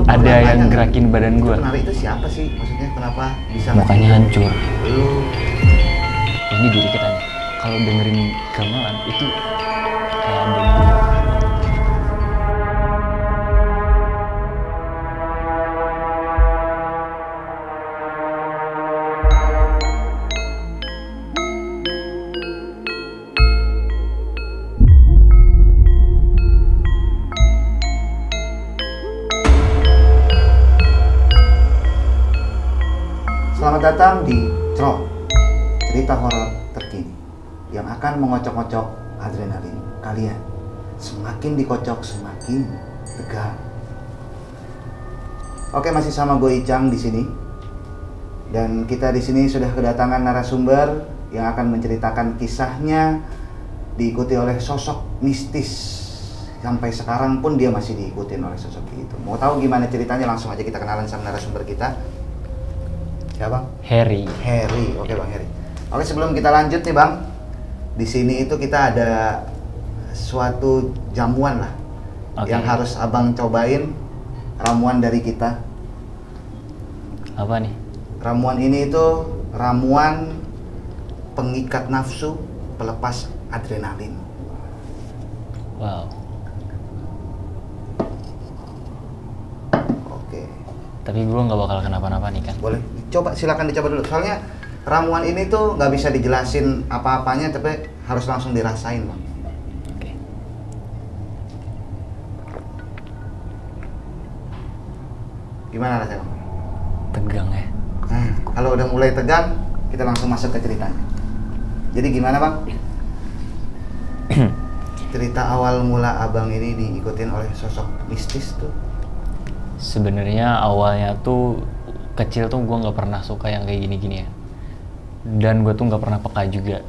ada yang gerakin badan gue. Penari itu siapa sih? Maksudnya kenapa bisa Mukanya hancur. Lu Ini diri kita nih. Kalau dengerin gamelan itu kayak ada gue. Selamat datang di Tro, cerita horor terkini yang akan mengocok-ngocok adrenalin kalian. Semakin dikocok semakin tegang. Oke, masih sama gue Icang di sini. Dan kita di sini sudah kedatangan narasumber yang akan menceritakan kisahnya, diikuti oleh sosok mistis. Sampai sekarang pun dia masih diikutin oleh sosok itu. Mau tahu gimana ceritanya? Langsung aja kita kenalan sama narasumber kita. Ya bang? Harry. Harry, oke bang Harry. Oke, sebelum kita lanjut nih bang, di sini itu kita ada suatu jamuan lah, yang harus abang cobain, ramuan dari kita. Apa nih? Ramuan ini itu ramuan pengikat nafsu, pelepas adrenalin. Wow. Oke. Tapi gue nggak bakal kenapa-napa nih kan? Boleh, coba silakan dicoba dulu. Soalnya ramuan ini tuh nggak bisa dijelasin apa-apanya, tapi harus langsung dirasain bang. Oke. Gimana rasanya bang? Tegang ya. Nah, kalau udah mulai tegang, kita langsung masuk ke ceritanya. Jadi gimana bang? Cerita awal mula abang ini diikutin oleh sosok mistis tuh. Sebenarnya awalnya tuh kecil tuh gue nggak pernah suka yang kayak gini-gini ya. Dan gue tuh nggak pernah peka juga.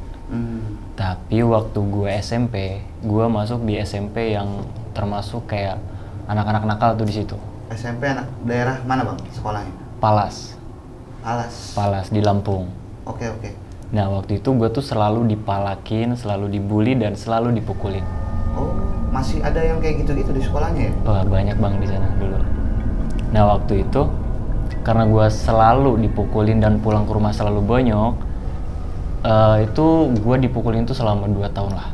Tapi waktu gue SMP, gue masuk di SMP yang termasuk kayak anak-anak nakal tuh di situ. SMP anak daerah mana bang sekolahnya? Palas. Alas. Palas di Lampung. Oke oke. Nah waktu itu gue tuh selalu dipalakin, selalu dibully dan selalu dipukulin. Oh, masih ada yang kayak gitu-gitu di sekolahnya ya? Wah banyak bang di sana dulu. Nah waktu itu karena gue selalu dipukulin dan pulang ke rumah selalu bonyok, itu gue dipukulin tuh selama 2 tahun lah.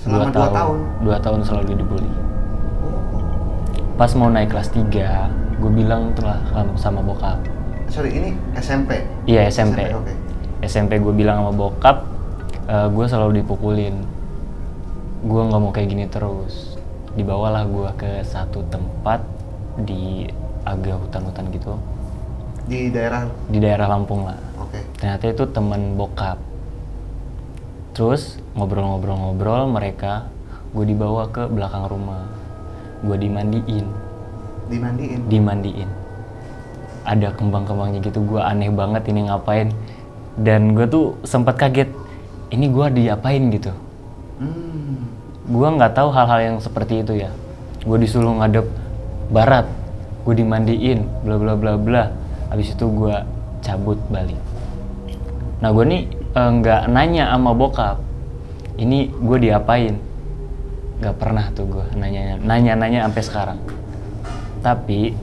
Selama 2 tahun? 2 tahun selalu dibully. Pas mau naik kelas 3, gue bilang tuh lah sama bokap. Sorry, ini SMP? Iya SMP. Okay. SMP gue bilang sama bokap, gue selalu dipukulin. Gue nggak mau kayak gini terus. Dibawalah gue ke satu tempat di agak hutan-hutan gitu. Di daerah? Di daerah Lampung lah. Oke. Ternyata itu teman bokap. Terus ngobrol-ngobrol mereka, gue dibawa ke belakang rumah. Gue dimandiin. Dimandiin? Dimandiin. Ada kembang-kembangnya gitu, gue aneh banget ini ngapain. Dan gue tuh sempat kaget, ini gue diapain gitu. Gue nggak tahu hal-hal yang seperti itu ya. Gue disuruh ngadep barat, gue dimandiin, bla bla bla bla. Habis itu gue cabut balik. Nah gue nih nggak nanya sama bokap, ini gue diapain. Nggak pernah tuh gue nanya sampai sekarang. Tapi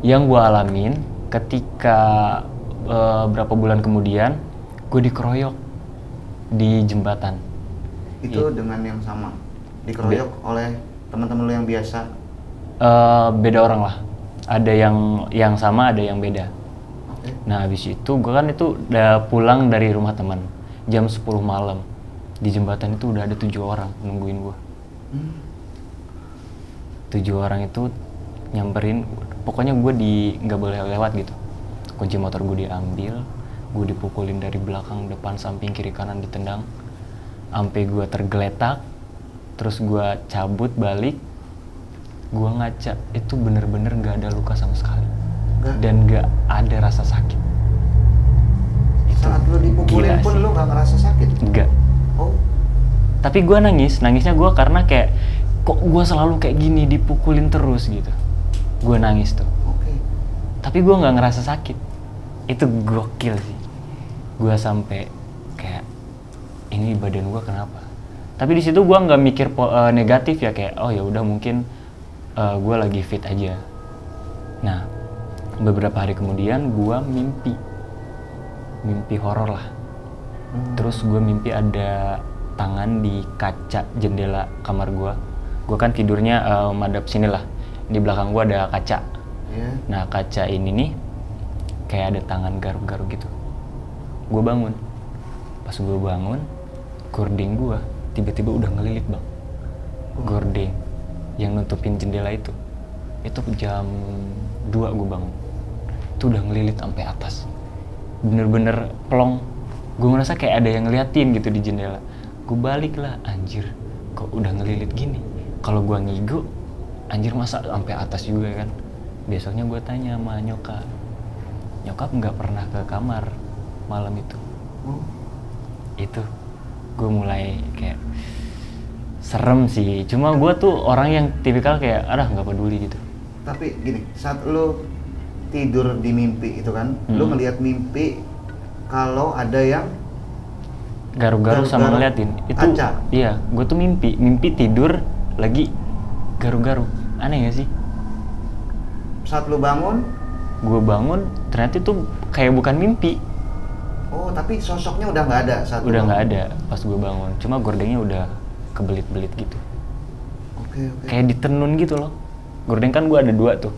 yang gue alamin ketika berapa bulan kemudian, gue dikeroyok di jembatan. Itu dengan yang sama? Dikeroyok oleh teman-teman lu yang biasa? Beda orang lah. Ada yang sama, ada yang beda. Okay. Nah habis itu gue kan itu udah pulang dari rumah teman jam 10 malam. Di jembatan itu udah ada 7 orang nungguin gue. 7 orang itu nyamperin, pokoknya gue nggak boleh lewat gitu. Kunci motor gue diambil, gue dipukulin dari belakang, depan, samping, kiri, kanan, ditendang. Sampai gue tergeletak, terus gue cabut balik. Gue ngaca, itu bener-bener gak ada luka sama sekali. Dan gak ada rasa sakit. Saat lu dipukulin pun lu gak ngerasa sakit? Enggak. Oh. Tapi gue nangisnya gue karena kayak, kok gue selalu kayak gini dipukulin terus gitu. Gue nangis tuh. Oke. Tapi gue gak ngerasa sakit. Itu gokil sih. Gue sampai kayak, ini badan gue kenapa? Tapi di situ gue nggak mikir negatif ya, kayak oh ya udah mungkin gue lagi fit aja. Nah, beberapa hari kemudian gue mimpi horor lah. Terus gue mimpi ada tangan di kaca jendela kamar gue. Gue kan tidurnya madep sini lah, di belakang gue ada kaca. Nah, kaca ini nih kayak ada tangan garuk-garuk gitu. Gue bangun. Pas gue bangun, gorden gue tiba-tiba udah ngelilit bang. Gorden yang nutupin jendela itu jam 2 gue bangun. Itu udah ngelilit sampai atas. Bener-bener plong. Gue ngerasa kayak ada yang ngeliatin gitu di jendela. Gue balik lah, anjir kok udah ngelilit gini. Kalau gue ngigo, anjir masa sampai atas juga kan. Besoknya gue tanya sama nyokap nggak pernah ke kamar malam itu. Itu gue mulai kayak serem sih. Cuma gue tuh orang yang tipikal kayak nggak peduli gitu. Tapi gini, saat lo tidur di mimpi itu kan, lo ngelihat mimpi kalau ada yang garuk-garuk sama ngeliatin itu kaca. Iya, gue tuh mimpi tidur lagi garuk-garuk. Aneh gak sih? Saat lo bangun, gue bangun ternyata itu kayak bukan mimpi. Oh, tapi sosoknya udah nggak ada saat udah nggak ada pas gue bangun. Cuma gordennya udah kebelit-belit gitu. Oke. Kayak ditenun gitu loh. Gorden kan gue ada 2 tuh,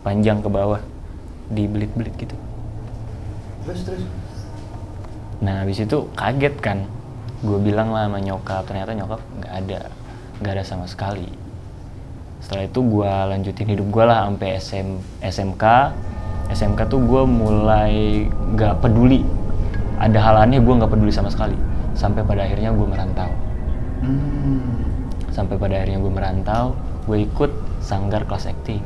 panjang ke bawah, dibelit-belit gitu. Terus? Nah habis itu kaget kan, gue bilang lah sama nyokap, ternyata nyokap nggak ada sama sekali. Setelah itu gue lanjutin hidup gue lah sampai SMK tuh gue mulai nggak peduli, ada hal aneh gue nggak peduli sama sekali, sampai pada akhirnya gue merantau. Gue ikut sanggar kelas acting.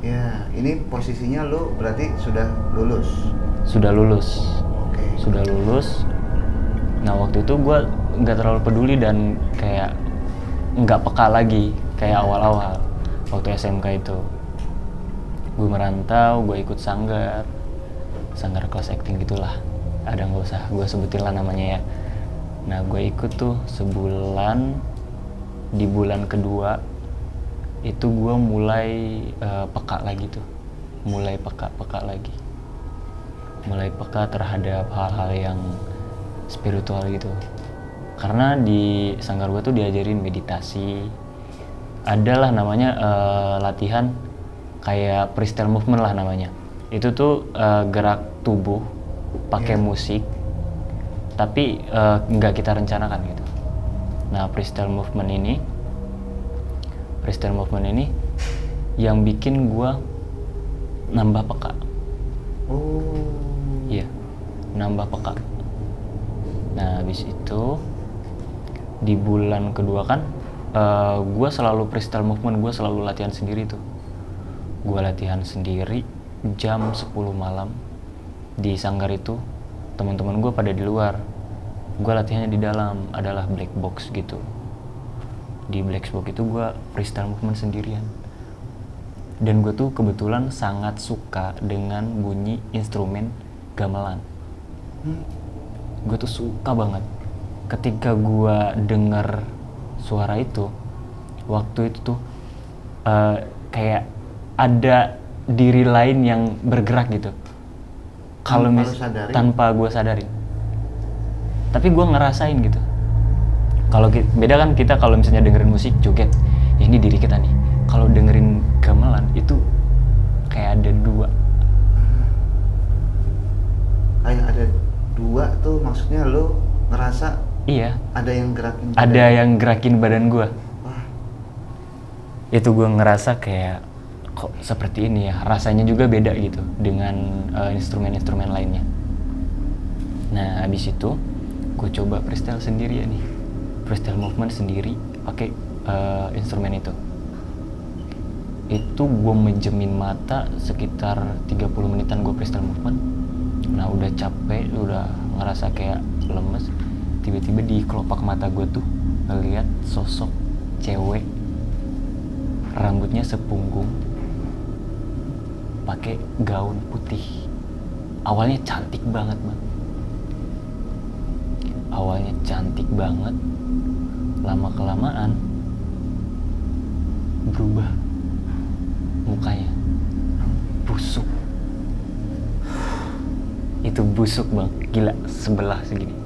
Ya, ini posisinya lo berarti sudah lulus? Sudah lulus. Oke. Sudah lulus. Nah waktu itu gue nggak terlalu peduli dan kayak nggak peka lagi kayak awal-awal waktu SMK itu. Gue merantau, gue ikut sanggar kelas acting gitulah. Ada nggak usah gue sebutin lah namanya ya. Nah gue ikut tuh sebulan. Di bulan kedua itu gue mulai peka lagi tuh, mulai peka terhadap hal-hal yang spiritual gitu. Karena di sanggar gue tuh diajarin meditasi, adalah namanya latihan kayak freestyle movement lah namanya. Itu tuh gerak tubuh pakai musik, tapi nggak kita rencanakan gitu. Nah freestyle movement ini yang bikin gue nambah peka. Iya, nambah peka. Nah habis itu di bulan kedua kan gue selalu freestyle movement, gue selalu latihan sendiri tuh. Gue latihan sendiri jam 10 malam di sanggar itu. Teman-teman gue pada di luar, gue latihannya di dalam, adalah black box gitu. Di black box itu gue freestyle movement sendirian. Dan gue tuh kebetulan sangat suka dengan bunyi instrumen gamelan. Gue tuh suka banget. Ketika gue denger suara itu, waktu itu tuh kayak ada diri lain yang bergerak gitu. Kalau tanpa gue sadarin. Tapi gue ngerasain gitu. Kalau beda kan kita kalau misalnya dengerin musik joget, ya ini diri kita nih. Kalau dengerin gamelan itu kayak ada 2. Kayak ada 2 tuh maksudnya lo ngerasa? Iya. Ada yang gerakin. Ada yang gerakin badan gue. Itu gue ngerasa kayak kok seperti ini ya. Rasanya juga beda gitu dengan instrumen-instrumen lainnya. Nah habis itu gue coba freestyle sendiri ya nih. Freestyle movement sendiri pakai instrumen itu gue menjemin mata sekitar 30 menitan gue freestyle movement. Nah udah capek, udah ngerasa kayak lemes, tiba-tiba di kelopak mata gue tuh ngeliat sosok cewek, rambutnya sepunggung, pakai gaun putih. Awalnya cantik banget bang, lama kelamaan berubah mukanya. busuk. Itu busuk bang, gila, sebelah segini,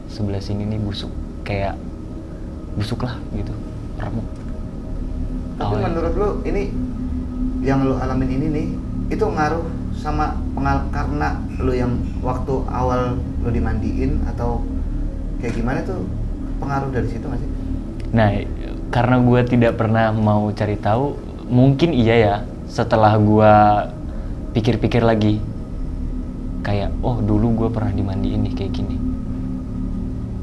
sebelah sini nih busuk, kayak busuk lah gitu, remuk. Tapi menurut lu ini yang lu alamin ini nih, itu ngaruh sama karena lu yang waktu awal lu dimandiin atau kayak gimana tuh, pengaruh dari situ nggak sih? Nah, karena gue tidak pernah mau cari tahu, mungkin iya ya. Setelah gue pikir-pikir lagi, kayak oh dulu gue pernah dimandiin nih kayak gini.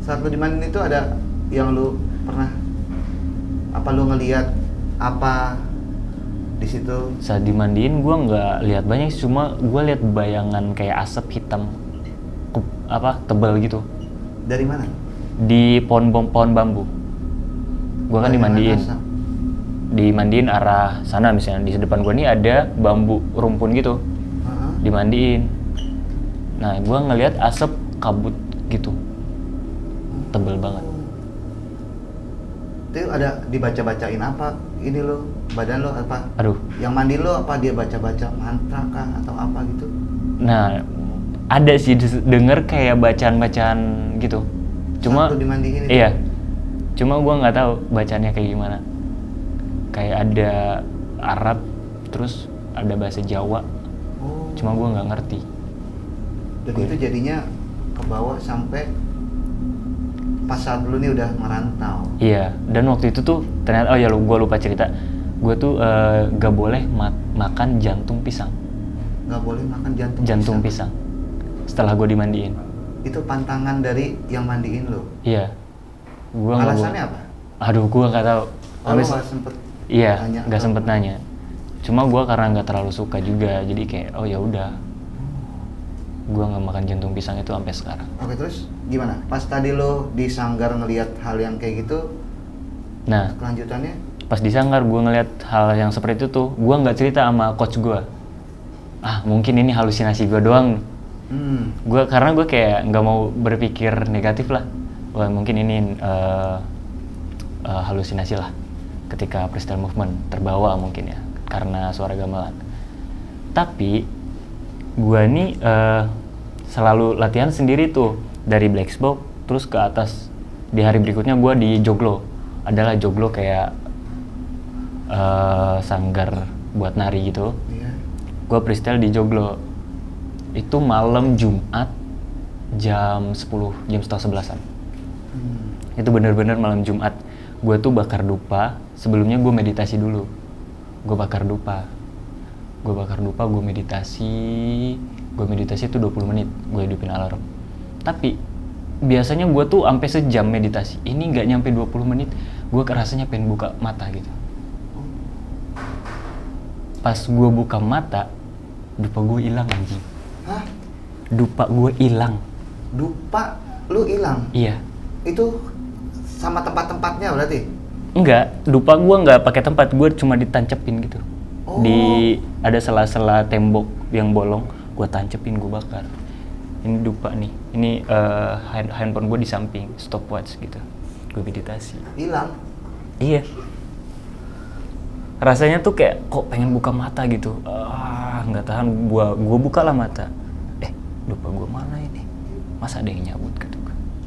Saat lu dimandiin itu ada yang lu pernah, apa lu ngelihat apa di situ? Saat dimandiin gue nggak lihat banyak, cuma gue lihat bayangan kayak asap hitam tebal gitu. Dari mana? Di pohon bambu. Gue kan dimandiin. Asap. Dimandiin arah sana, misalnya di depan gue nih ada bambu rumpun gitu. Dimandiin. Nah, gue ngelihat asap kabut gitu, tebel banget. Itu ada dibaca-bacain apa? Ini lo, badan lo apa? Aduh. Yang mandi lo apa dia baca-baca mantra kah atau apa gitu? Nah, ada sih denger kayak bacaan-bacaan gitu. Cuma saat lo dimandiin itu? Iya. Cuma gue nggak tahu bacaannya kayak gimana. Kayak ada Arab, terus ada bahasa Jawa. Oh. Cuma gue nggak ngerti. Dan itu jadinya ke bawah sampai pas saat lu nih udah merantau. Iya, dan waktu itu tuh ternyata, oh ya gue lupa cerita, gue tuh gak boleh makan jantung pisang. Gak boleh makan jantung pisang. Setelah gue dimandiin. Itu pantangan dari yang mandiin lo? Iya. Alasannya apa? Aduh, gue nggak tahu. Oh, lo nggak sempet? Iya, nggak sempet nanya. Cuma gue karena nggak terlalu suka juga, jadi kayak oh ya udah. Gue nggak makan jantung pisang itu sampai sekarang. Oke, terus gimana? Pas tadi lo di sanggar ngelihat hal yang kayak gitu, nah kelanjutannya? Pas di sanggar gue ngelihat hal yang seperti itu tuh, gue nggak cerita sama coach gue. Ah, mungkin ini halusinasi gue doang. Karena gue kayak nggak mau berpikir negatif lah. Wah, mungkin ini halusinasi lah. Ketika freestyle movement terbawa mungkin ya, karena suara gamelan. Tapi gue nih selalu latihan sendiri tuh dari black box terus ke atas. Di hari berikutnya gue di joglo, adalah joglo kayak sanggar buat nari gitu. Gue freestyle di joglo itu malam Jumat jam 10, jam setengah 11-an. Itu bener-bener malam Jumat. Gue tuh bakar dupa. Sebelumnya gue meditasi dulu. Gue bakar dupa, gue meditasi itu 20 menit, gue hidupin alarm. Tapi biasanya gue tuh sampai sejam meditasi, ini nggak nyampe 20 menit, gue kerasanya pengen buka mata gitu. Pas gue buka mata, dupa gue hilang anjing. Hah? Dupa gue hilang. Dupa lu hilang? Iya. Itu sama tempat-tempatnya berarti? Enggak, dupa gue nggak pakai tempat, gue cuma ditancepin gitu. Oh. Ada sela-sela tembok yang bolong, gue tancepin, gue bakar. Ini dupa nih, ini handphone gue di samping, stopwatch gitu. Gue meditasi. Hilang? Iya. Rasanya tuh kayak kok pengen buka mata gitu. Nggak tahan, gue buka lah mata. Dupa gue mana ini? Masa ada yang nyabut gitu.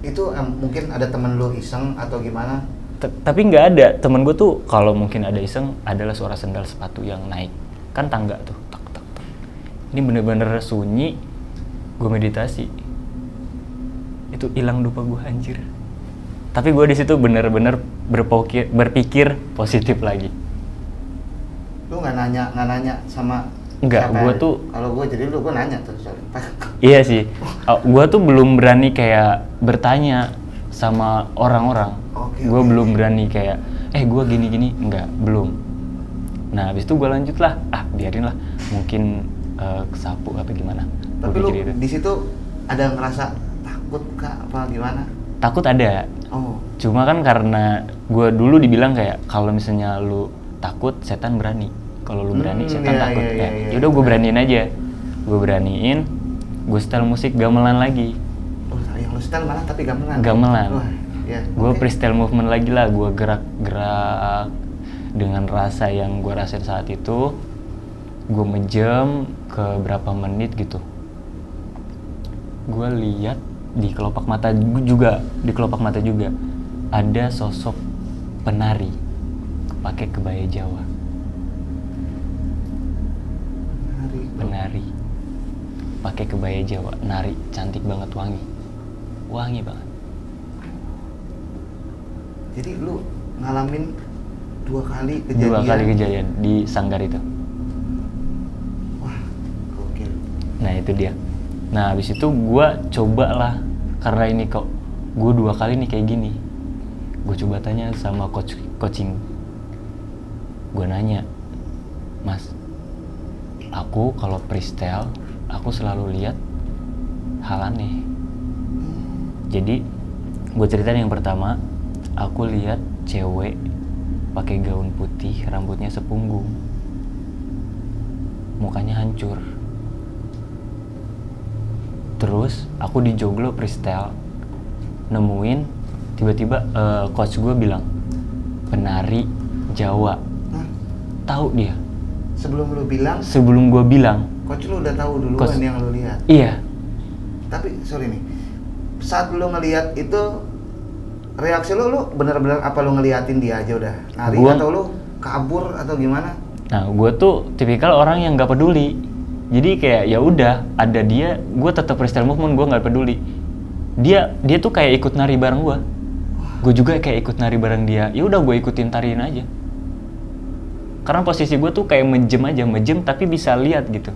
Itu mungkin ada temen lu iseng atau gimana? Tapi nggak ada. Temen gue tuh kalau mungkin ada iseng adalah suara sendal sepatu yang naik. Kan tangga tuh, tak tak tak. Ini bener-bener sunyi. Gue meditasi. Itu hilang dupa gue, anjir. Tapi gue di situ bener-bener berpikir positif lagi. Lu nggak nanya sama? Enggak, gue tuh. Kalau gue jadi gue nanya tuh. Iya sih. Gue tuh belum berani kayak bertanya sama orang-orang. Gue belum berani kayak, gue gini-gini, enggak, belum. Nah, habis itu gue lanjut lah, biarin lah, mungkin kesapu apa gimana. Tapi lu di situ ada ngerasa takut kah apa gimana? Takut ada. Oh. Cuma kan karena gue dulu dibilang kayak kalau misalnya lu takut, setan berani. Kalau lu berani, setan takut. Yaudah gue beraniin aja. Gue beraniin, gue setel musik gamelan lagi. Oh, yang lu setel malah tapi gamelan? Gamelan. Gue Okay. freestyle movement lagi lah, gue gerak-gerak dengan rasa yang gue rasain saat itu. gue menjam ke berapa menit gitu, gue lihat di kelopak mata juga ada sosok penari pakai kebaya Jawa. Penari pakai kebaya Jawa, nari, cantik banget, wangi banget. Jadi lu ngalamin 2 kali kejadian di Sanggar itu. Wah, gokil. Nah itu dia. Nah habis itu gue coba lah, karena ini kok gue 2 kali nih kayak gini, gue coba tanya sama coaching. Gue nanya, Mas, aku kalau freestyle aku selalu lihat hal aneh. Jadi gue ceritain yang pertama, aku lihat cewek pakai gaun putih, rambutnya sepunggung, mukanya hancur. Terus aku di joglo freestyle, nemuin tiba-tiba coach gue bilang penari Jawa. Tahu dia. Sebelum gue bilang, coach lu udah tahu duluan yang lu lihat. Iya. Tapi sorry nih, saat lu ngelihat itu reaksi lu benar-benar apa lu ngeliatin dia aja udah nari atau lu kabur atau gimana? Nah, gue tuh tipikal orang yang nggak peduli. Jadi kayak ya udah ada dia, gue tetap freestyle movement, gue nggak peduli. Dia tuh kayak ikut nari bareng gue juga kayak ikut nari bareng dia. Ya udah gue ikutin tariin aja. Karena posisi gue tuh kayak menjem tapi bisa lihat gitu.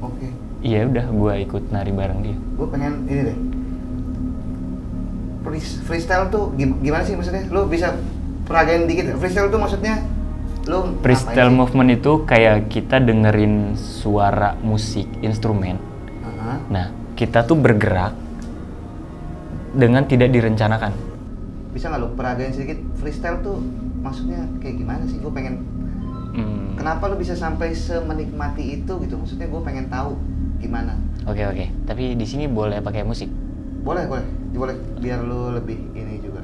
Oke. Iya udah gue ikut nari bareng dia. Gue pengen ini deh. Freestyle tuh gimana sih maksudnya? Lu bisa peragain dikit. Freestyle tuh maksudnya lu freestyle movement itu kayak kita dengerin suara musik instrumen. Nah, kita tuh bergerak dengan tidak direncanakan. Bisa nggak lu peragain sedikit? Freestyle tuh maksudnya kayak gimana sih? Gue pengen kenapa lu bisa sampai semenikmati itu gitu? Maksudnya gue pengen tahu gimana. Oke. Tapi di sini boleh pakai musik? Boleh. Biar lu lebih ini juga.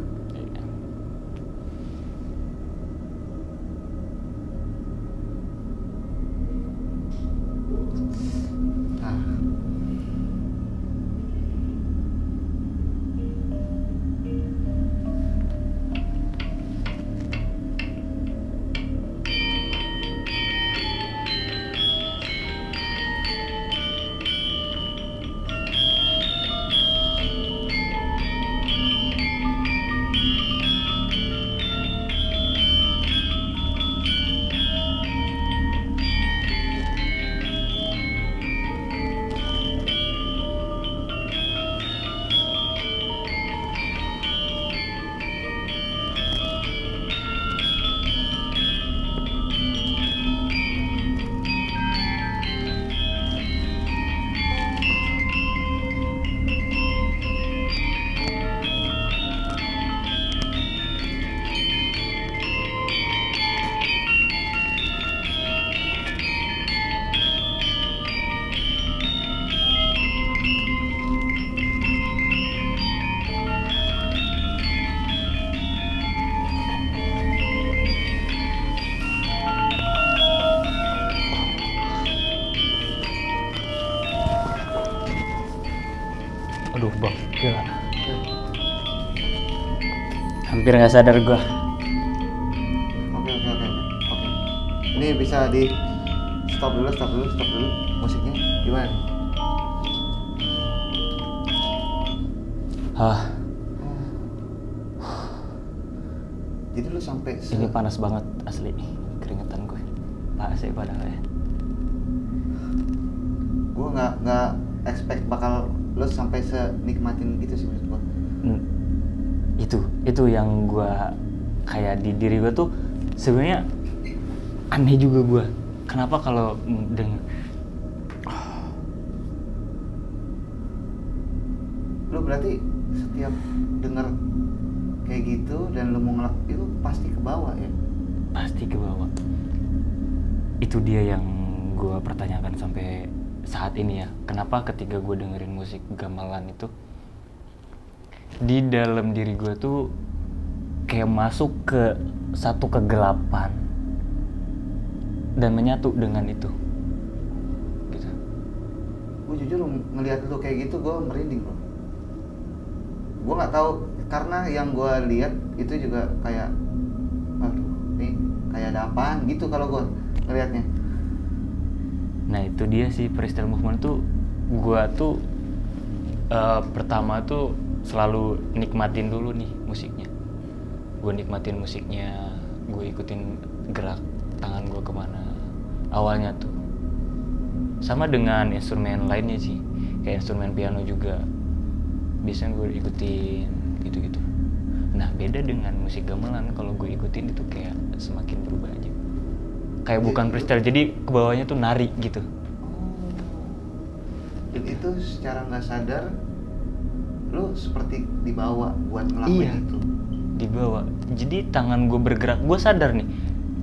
Aduh bang, gila. Hampir nggak sadar gua. Oke. Ini bisa di stop dulu musiknya gimana? Jadi lu sampai ini panas banget asli, keringetan gue. Sih padahal ya. Gue nggak expect bakal lo sampai senikmatin gitu sih maksud gue. Itu yang gue kayak di diri gue tuh sebenarnya aneh juga gue. Kenapa kalau denger lo berarti setiap denger kayak gitu dan lo mau ngelakuin itu pasti ke bawah ya? Pasti ke bawah. Itu dia yang gue pertanyakan sampai saat ini ya. Kenapa ketika gue dengerin musik gamelan itu di dalam diri gue tuh kayak masuk ke satu kegelapan dan menyatu dengan itu gitu. Gue jujur ngelihat lu kayak gitu gue merinding bro. Gue nggak tahu karena yang gue lihat itu juga kayak, waduh, nih kayak ada apaan gitu kalau gue ngelihatnya. Nah itu dia sih freestyle movement tuh, gue tuh pertama tuh selalu nikmatin dulu nih musiknya. Gue nikmatin musiknya, gue ikutin gerak tangan gue kemana awalnya tuh. Sama dengan instrumen lainnya sih, kayak instrumen piano juga biasanya gue ikutin gitu-gitu. Nah beda dengan musik gamelan, kalau gue ikutin itu kayak semakin berubah aja. Kayak bukan freestyle, jadi kebawahnya tuh nari gitu. Dan itu secara nggak sadar lu seperti dibawa buat ngelakuin itu. Dibawa. Jadi tangan gue bergerak, gue sadar nih.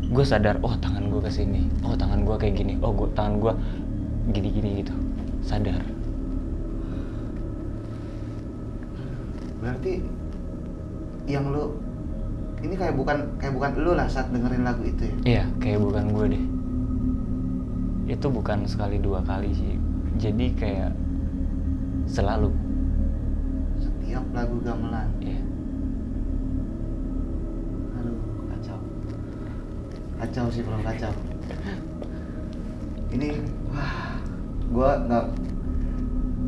Gue sadar, oh tangan gue kesini, oh tangan gue kayak gini, oh tangan gue gini-gini gitu. Sadar. Berarti yang lu ini kayak bukan lu lah saat dengerin lagu itu ya? Iya, kayak bukan gue deh. Itu bukan sekali dua kali sih. Jadi kayak selalu. Setiap lagu gamelan. Iya. Aduh, kacau. Kacau sih bro, kacau. Ini, wah,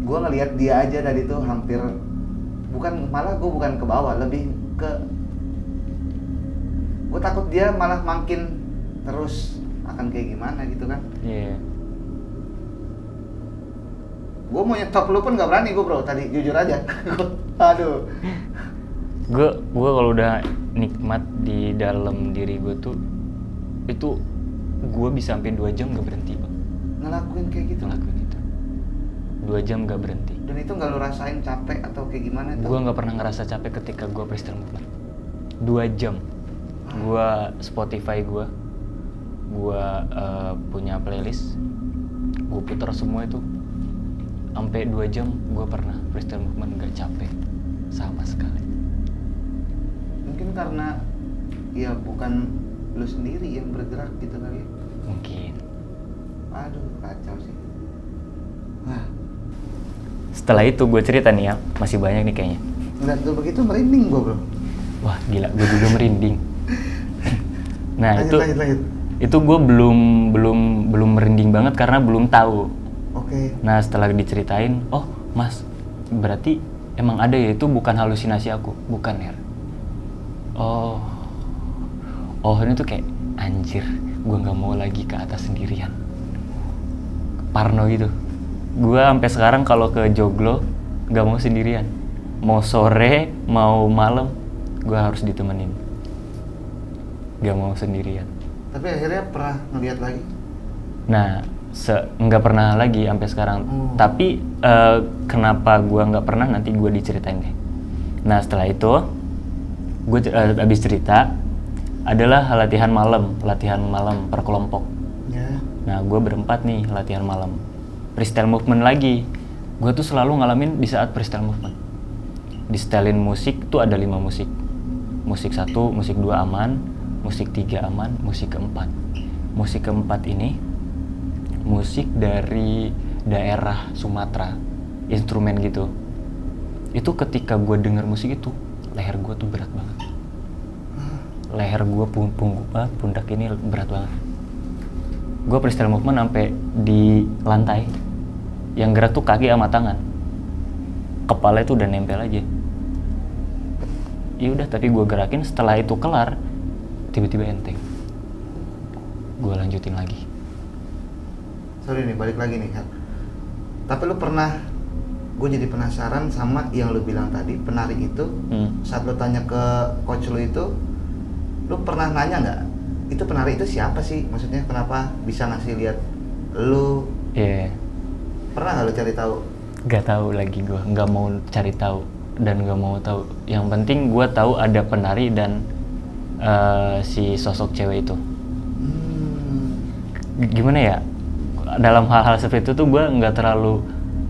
gua ngelihat dia aja tadi tuh hampir, malah gue bukan ke bawah, lebih ke, gue takut dia malah makin terus akan kayak gimana gitu kan. Iya. Gue mau nyetop lu pun gak berani gue bro, tadi jujur aja. Aduh. Gue kalau udah nikmat di dalam diri gue tuh, itu gue bisa sampai 2 jam gak berhenti bang. Ngelakuin kayak gitu? Ngelakuin itu 2 jam gak berhenti. Dan itu gak lu rasain capek atau kayak gimana? Gue gak pernah ngerasa capek ketika gue freestyle movement. 2 jam. Gue Spotify gue punya playlist, gue putar semua itu. Sampai 2 jam gue pernah freestyle movement gak capek sama sekali. Mungkin karena ya bukan lu sendiri yang bergerak gitu kali ya? Mungkin. Aduh, kacau sih. Setelah itu gue cerita nih ya, masih banyak nih kayaknya. Ngeliat tuh begitu merinding gue bro. Wah gila, gue juga merinding. Nah lanjut. Itu gue belum merinding banget karena belum tahu. Oke. Nah setelah diceritain, oh mas, berarti emang ada ya, itu bukan halusinasi aku, bukan Her. Oh ini tuh kayak anjir, gue nggak mau lagi ke atas sendirian. Parno gitu. Gue sampai sekarang kalau ke joglo nggak mau sendirian. Mau sore, mau malam, gue harus ditemenin. Gak mau sendirian. Tapi akhirnya pernah ngeliat lagi? Nah, nggak pernah lagi sampai sekarang. Tapi kenapa gue nggak pernah, nanti gue diceritain deh. Nah setelah itu, gue abis cerita, adalah latihan malam per kelompok. Ya. Nah gue berempat nih latihan malam. Freestyle movement lagi. Gue tuh selalu ngalamin di saat freestyle movement. Di setelin musik tuh ada 5 musik. Musik 1, musik 2 aman, musik 3 aman, musik keempat. Musik keempat ini musik dari daerah Sumatera, instrumen gitu. Itu ketika gue denger musik itu, leher gue tuh berat banget. Leher gue pundak ini berat banget. Gue freestyle movement sampai di lantai. Yang gerak tuh kaki sama tangan. Kepala itu udah nempel aja. Ya udah, tapi gue gerakin, setelah itu kelar, tiba-tiba enteng. Gue lanjutin lagi. Sorry nih, balik lagi nih kan. Tapi lu pernah, gue jadi penasaran sama yang lu bilang tadi, penari itu, saat lu tanya ke coach lu itu, lu pernah nanya nggak, itu penari itu siapa sih? Maksudnya kenapa bisa ngasih lihat lu? Iya. Yeah. Pernah nggak lu cari tahu? Gak tahu lagi, gue nggak mau cari tahu dan nggak mau tahu. Yang penting gue tahu ada penari dan si sosok cewek itu. Gimana ya? Dalam hal-hal seperti itu tuh gue nggak terlalu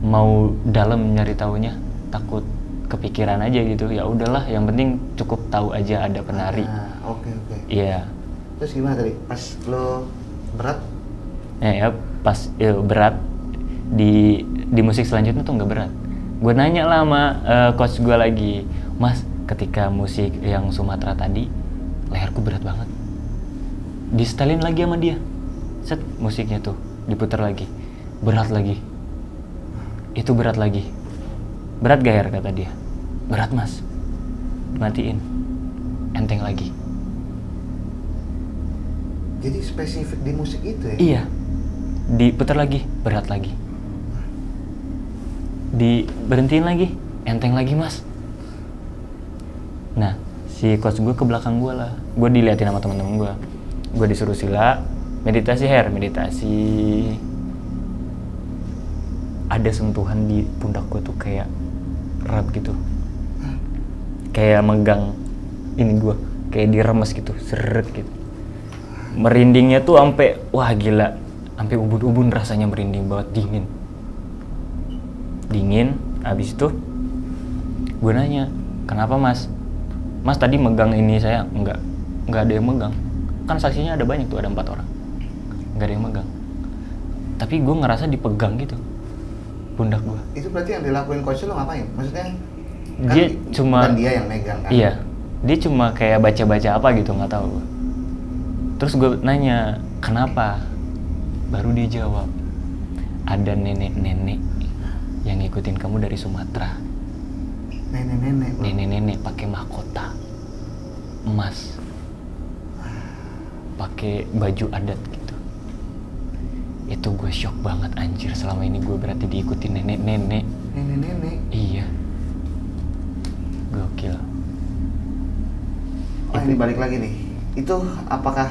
mau dalam nyari taunya, takut kepikiran aja gitu. Ya udahlah, yang penting cukup tahu aja ada penari. Oke. Iya. Terus gimana tadi? Pas lo Berat? Ya pas berat di musik selanjutnya tuh nggak berat. Gue nanya lah sama coach gue lagi, Mas, ketika musik yang Sumatera tadi leherku berat banget. Di-setelin lagi sama dia, set musiknya tuh diputar lagi, berat lagi. Itu berat lagi. Berat gak Her, kata dia. Berat Mas. Matiin. Enteng lagi. Jadi spesifik di musik itu ya? Iya. Diputar lagi, berat lagi. Diberhentiin lagi, enteng lagi Mas. Nah, si coach gue ke belakang gue lah. Gue diliatin sama teman-teman gue. Gue disuruh sila, meditasi Her, meditasi. Ada sentuhan di pundak gue tuh kayak erat gitu. Kayak megang ini gue, kayak diremes gitu, seret gitu. Merindingnya tuh sampai wah gila, sampai ubun-ubun rasanya, merinding banget, dingin. Abis itu gue nanya, kenapa Mas? Mas tadi megang ini saya? Enggak ada yang megang. Kan saksinya ada banyak tuh, ada 4 orang. Enggak ada yang megang. Tapi gue ngerasa dipegang gitu pundak gue. Itu berarti yang dilakuin coach lo ngapain? Maksudnya Dia kan cuma bukan dia yang megang kan? Iya, dia cuma kayak baca-baca apa gitu, nggak tahu gue. Terus gue nanya, kenapa? Baru dia jawab, ada nenek-nenek yang ngikutin kamu dari Sumatera. Nenek-nenek? Nenek-nenek pakai mahkota emas, pakai baju adat gitu. Itu gue shock banget, anjir, selama ini gue berarti diikutin nenek-nenek. Nenek-nenek? Iya. Gokil. Oh, ini balik lagi nih. Itu apakah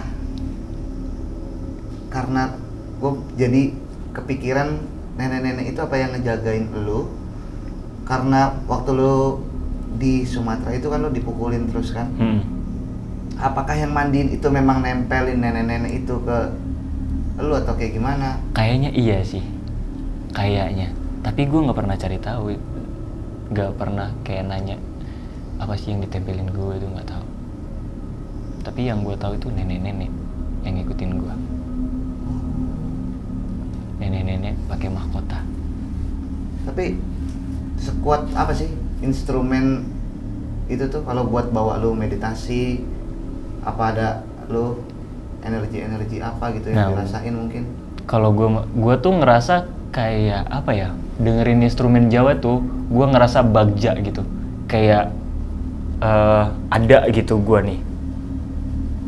karena gue jadi kepikiran nenek-nenek itu apa yang ngejagain lu? Karena waktu lu di Sumatera itu kan lu dipukulin terus kan? Apakah yang mandiin itu memang nempelin nenek-nenek itu ke lu atau kayak gimana? Kayaknya iya sih, kayaknya. Tapi gue nggak pernah cari tahu, nggak pernah kayak nanya apa sih yang ditempelin gue, itu nggak tahu. Tapi yang gue tahu itu nenek-nenek yang ngikutin gue. Nenek-nenek pakai mahkota. Tapi sekuat apa sih instrumen itu tuh kalau buat bawa lu meditasi? Apa ada lu energi apa gitu yang dirasain mungkin? Kalau gue tuh ngerasa kayak apa ya, dengerin instrumen Jawa tuh gue ngerasa bagja gitu, kayak ada gitu gue nih.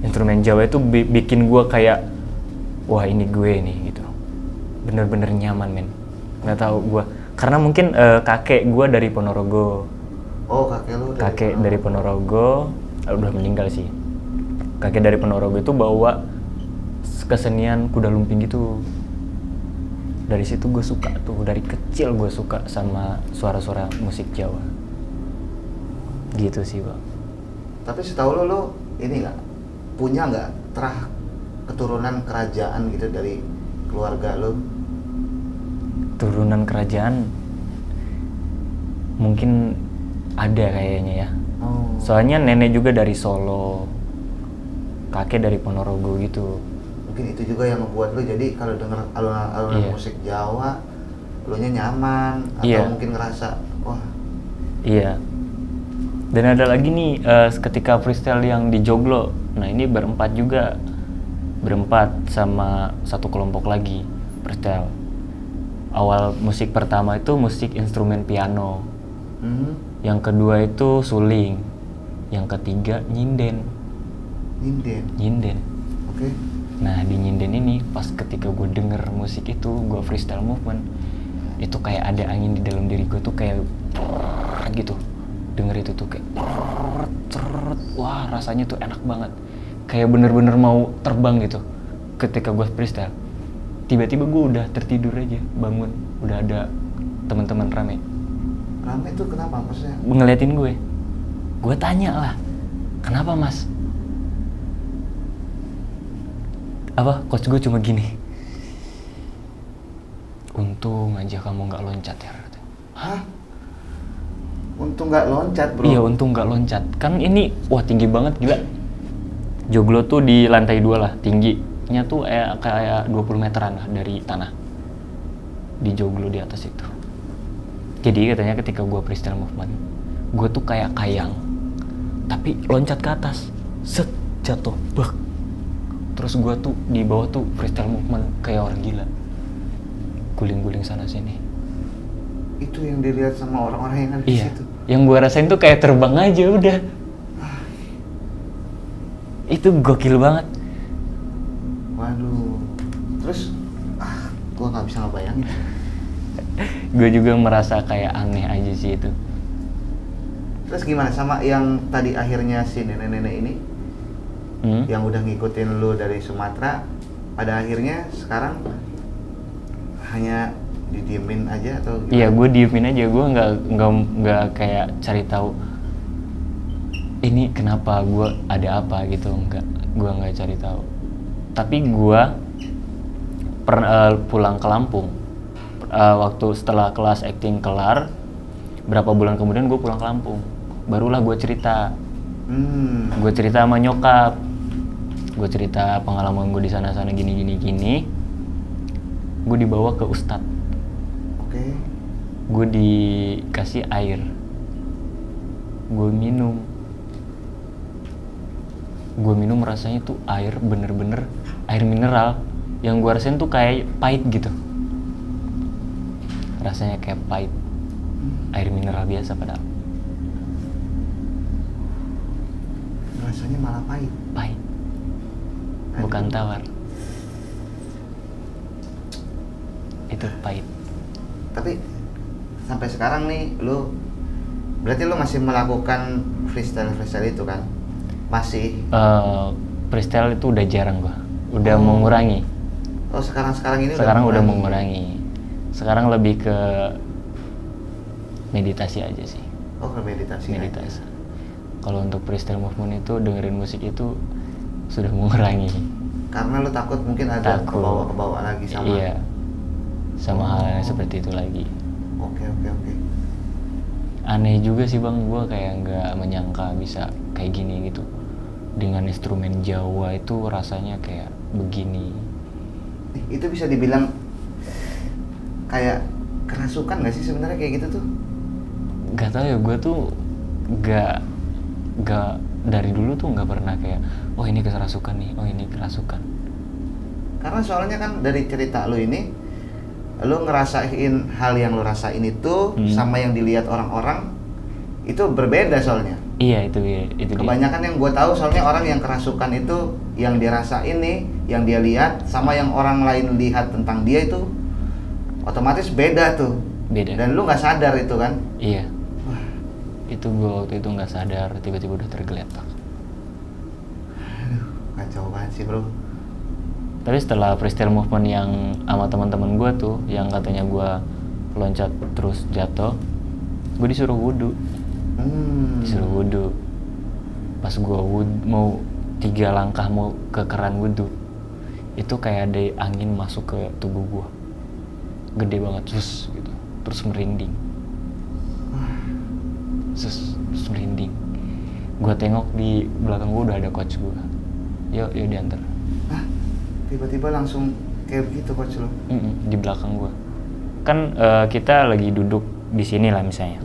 Instrumen Jawa itu bikin gue kayak wah ini gue nih gitu, bener-bener nyaman men. Nggak tahu gue, karena mungkin kakek gue dari Ponorogo. Oh, kakek lu dari Ponorogo, udah meninggal sih. Kakek dari Ponorogo itu bawa kesenian kuda lumping gitu. Dari situ gue suka tuh, dari kecil gue suka sama suara-suara musik Jawa. Gitu sih, Bang. Tapi setahu lu ini nggak punya nggak terah keturunan kerajaan gitu dari keluarga lu? Turunan kerajaan mungkin ada kayaknya ya. Oh. Soalnya nenek juga dari Solo, kakek dari Ponorogo gitu. Mungkin itu juga yang ngebuat lu jadi kalau denger alunan musik Jawa lu nya nyaman atau mungkin ngerasa wah. Iya. Dan ada lagi nih ketika freestyle yang di Joglo. Nah ini berempat sama satu kelompok lagi freestyle. Awal musik pertama itu musik instrumen piano. Yang kedua itu suling. Yang ketiga nyinden. Oke. Nah di nyinden ini pas ketika gue denger musik itu, gue freestyle movement, itu kayak ada angin di dalam diri gue tuh kayak gitu. Denger itu tuh kayak wah rasanya tuh enak banget, kayak bener-bener mau terbang gitu. Ketika gue freestyle, tiba-tiba gue udah tertidur aja, bangun udah ada teman-teman rame tuh kenapa maksudnya? ngeliatin gue tanya lah, kenapa Mas? Apa coach gue cuma gini, untung aja kamu nggak loncat ya. Hah? Untung nggak loncat bro? Iya untung nggak loncat, kan ini wah tinggi banget gila. Joglo tuh di lantai 2 lah, tinggi jaraknya tuh kayak 20 meteran lah dari tanah, di joglo di atas itu. Jadi katanya ketika gue freestyle movement, gue tuh kayak kayang tapi loncat ke atas, set, jatuh, bak. Terus gue tuh di bawah tuh freestyle movement kayak orang gila, guling-guling sana sini. Itu yang dilihat sama orang-orang yang ada di situ. Yang gue rasain tuh kayak terbang aja udah. Itu gokil banget. Waduh. Terus gue nggak bisa ngebayangin. Gue juga merasa kayak aneh aja sih itu. Terus gimana sama yang tadi akhirnya si nenek-nenek ini yang udah ngikutin lu dari Sumatera, pada akhirnya sekarang hanya didiemin aja atau gimana? Iya, gue diemin aja. Gue nggak kayak cari tahu ini kenapa, gue ada apa gitu. Gue nggak cari tahu. Tapi gue pulang ke Lampung waktu setelah kelas acting kelar, berapa bulan kemudian gue pulang ke Lampung, barulah gue cerita. Gue cerita sama nyokap, gue cerita pengalaman gue di sana gini. Gue dibawa ke ustadz. Gue dikasih air, gue minum rasanya tuh air bener-bener air mineral. Yang gue rasain tuh kayak pahit gitu, rasanya kayak pahit, air mineral biasa padahal. Rasanya malah pahit. Bukan tawar, itu pahit. Tapi sampai sekarang nih berarti lu masih melakukan freestyle itu kan? Masih? Freestyle itu udah jarang gua, udah mengurangi. Oh, sekarang ini udah mengurangi. Sekarang lebih ke meditasi aja sih. Oh, ke meditasi. Kalau untuk freestyle movement itu dengerin musik itu sudah mengurangi. Karena lu takut mungkin ada kebawa lagi sama. Iya. Sama hal yang seperti itu lagi. Oke. Aneh juga sih bang, gue kayak nggak menyangka bisa kayak gini gitu. Dengan instrumen Jawa itu rasanya kayak begini. Itu bisa dibilang kayak kerasukan nggak sih sebenarnya kayak gitu tuh? Gak tau ya, gue tuh gak dari dulu tuh nggak pernah kayak oh ini kerasukan nih, oh ini kerasukan. Karena soalnya kan dari cerita lu ini, lu ngerasain hal yang lu rasain itu sama yang dilihat orang-orang itu berbeda soalnya. Iya, itu kebanyakan yang gue tahu soalnya orang yang kerasukan itu yang dia rasain nih, yang dia lihat sama yang orang lain lihat tentang dia itu otomatis beda tuh. Dan lu nggak sadar itu kan? Iya. Itu gue waktu itu nggak sadar, tiba-tiba udah tergeletak. Aduh, kacau banget sih bro. Tapi setelah freestyle movement yang sama teman-teman gue tuh, yang katanya gue loncat terus jatuh, gue disuruh wudhu. Pas gue mau 3 langkah mau ke keran wudhu, itu kayak ada angin masuk ke tubuh gue, gede banget, terus merinding. Terus merinding. Gue tengok di belakang gue udah ada coach gue. Yuk diantar. Tiba-tiba langsung kayak begitu coach lo? Di belakang gue. Kan kita lagi duduk di sini lah misalnya.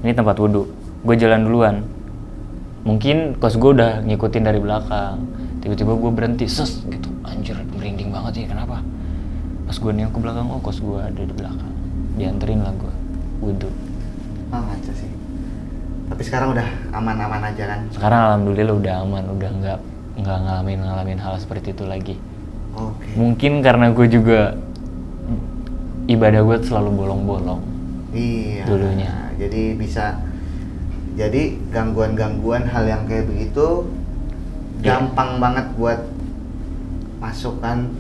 Ini tempat wudhu. Gue jalan duluan. Mungkin coach gue udah ngikutin dari belakang. Tiba-tiba gue berhenti, gitu. Anjir, merinding banget ya, kenapa? Pas gue nengok ke belakang, oh coach gue ada di belakang. Dianterin lah gue wudhu. Aja sih. Tapi sekarang udah aman-aman aja kan? Sekarang alhamdulillah udah aman, udah nggak ngalamin hal seperti itu lagi. Oke. Mungkin karena gue juga ibadah gue selalu bolong-bolong. Iya. Dulunya. Jadi gangguan-gangguan hal yang kayak begitu gampang banget buat masuk kan?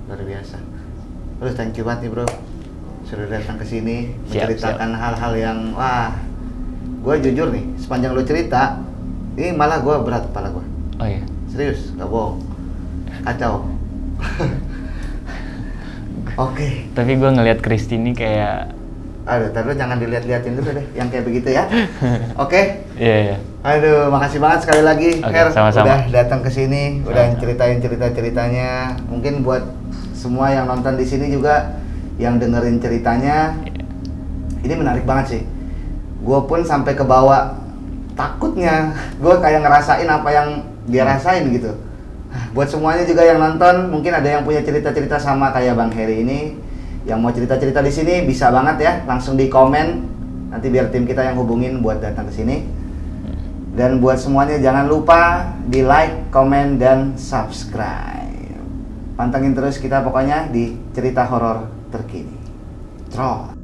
Luar biasa. Terus thank you banget nih bro, sudah datang ke sini menceritakan hal-hal yang gue jujur nih, sepanjang lo cerita ini malah gue berat kepala gue. Oh iya? Serius, gak bohong. Kacau. Oke. Tapi gue ngelihat Kristi ini kayak Aduh, taruh jangan dilihat-liatin dulu deh, yang kayak begitu ya. Oke? Iya. Aduh, makasih banget sekali lagi, Oke, Her, sama-sama. udah datang ke sini, udah Sama-sama. ceritain cerita-ceritanya. Mungkin buat semua yang nonton di sini juga, yang dengerin ceritanya, ini menarik banget sih. Gue pun sampai ke bawah takutnya, gue kayak ngerasain apa yang dia rasain gitu. Buat semuanya juga yang nonton, mungkin ada yang punya cerita-cerita sama kayak Bang Heri ini, yang mau cerita-cerita di sini bisa banget ya, langsung di komen. Nanti biar tim kita yang hubungin buat datang ke sini. Dan buat semuanya jangan lupa di like, komen, dan subscribe. Pantengin terus kita pokoknya di cerita horor terkini. Troll.